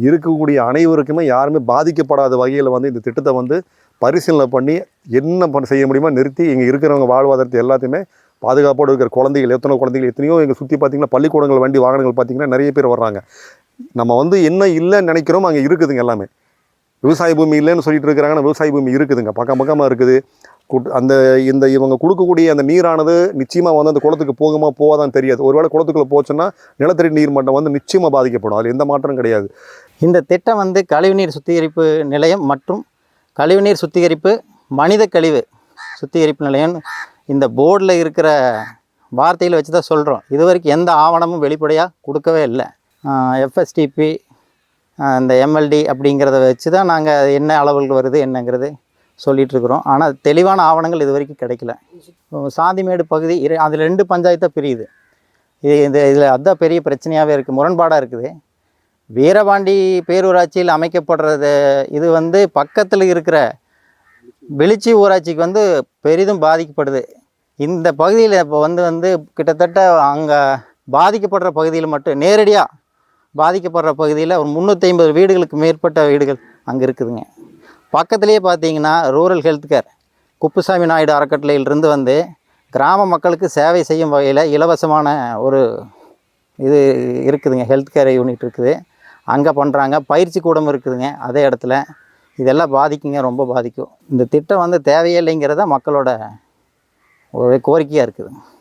இருக்கக்கூடிய அனைவருக்குமே யாருமே பாதிக்கப்படாத வகையில் வந்து இந்த திட்டத்தை வந்து பரிசீலனை பண்ணி என்ன செய்ய முடியுமோ நிறுத்தி இங்கே இருக்கிறவங்க வாழ்வாதாரத்தை எல்லாத்தையுமே பாதுகாப்போடு இருக்கிற குழந்தைகள் எத்தனையோ இங்கே சுற்றி பார்த்திங்கன்னா பள்ளிக்கூடங்கள் வண்டி வாகனங்கள் பார்த்திங்கன்னா நிறைய பேர் வர்றாங்க. நம்ம வந்து என்ன இல்லைன்னு நினைக்கிறோமோ அங்கே இருக்குதுங்க எல்லாமே. விவசாய பூமி இல்லைன்னு சொல்லிட்டு இருக்கிறாங்கன்னா விவசாய பூமி இருக்குதுங்க, பக்கமாக இருக்குது. இவங்க கொடுக்கக்கூடிய அந்த நீரானது நிச்சயமாக வந்து அந்த குளத்துக்கு போகுமா போகாதான் தெரியாது. ஒருவேளை குளத்துக்குள்ளே போச்சுன்னா நிலத்தடி நீர் மட்டம் வந்து நிச்சயமாக பாதிக்கப்படும். அதில் எந்த மாற்றமும் கிடையாது. இந்த திட்டம் வந்து கழிவுநீர் சுத்திகரிப்பு நிலையம் மற்றும் கழிவுநீர் சுத்திகரிப்பு மனித கழிவு சுத்திகரிப்பு நிலையம் இந்த போர்டில் இருக்கிற வார்த்தையில் வச்சு தான் சொல்கிறோம். இது வரைக்கும் எந்த ஆவணமும் வெளிப்படையாக கொடுக்கவே இல்லை. எஃப்எஸ்டிபி இந்த எம்எல்டி அப்படிங்கிறத வச்சு தான் நாங்கள் என்ன அளவுகள் வருது என்னங்கிறது சொல்லிகிட்ருக்குறோம். ஆனால் தெளிவான ஆவணங்கள் இது வரைக்கும் கிடைக்கல. சாந்திமேடு பகுதி அதில் 2 பஞ்சாயத்தாக பிரியுது. இதில் அதுதான் பெரிய பிரச்சனையாகவே இருக்குது, முரண்பாடாக இருக்குது. வீரபாண்டி பேரூராட்சியில் அமைக்கப்படுறது இது வந்து பக்கத்தில் இருக்கிற வெளிச்சி ஊராட்சிக்கு வந்து பெரிதும் பாதிக்கப்படுது. இந்த பகுதியில் இப்போ வந்து கிட்டத்தட்ட அங்கே பாதிக்கப்படுற பகுதியில் மட்டும் நேரடியாக பாதிக்கப்படுற பகுதியில் ஒரு 350 வீடுகளுக்கு மேற்பட்ட வீடுகள் அங்கே இருக்குதுங்க. பக்கத்துலேயே பார்த்தீங்கன்னா rural health care Kuppusamy Naidu அறக்கட்டளையிலிருந்து வந்து கிராம மக்களுக்கு சேவை செய்யும் வகையில் இலவசமான ஒரு இது இருக்குதுங்க, ஹெல்த் கேர் யூனிட் இருக்குது, அங்கே பண்ணுறாங்க. பயிற்சி கூடம் இருக்குதுங்க அதே இடத்துல. இதெல்லாம் பாதிக்குங்க, ரொம்ப பாதிக்கும். இந்த திட்டம் வந்து தேவையே இல்லைங்கிறத மக்களோட ஒரு கோரிக்கையாக இருக்குது.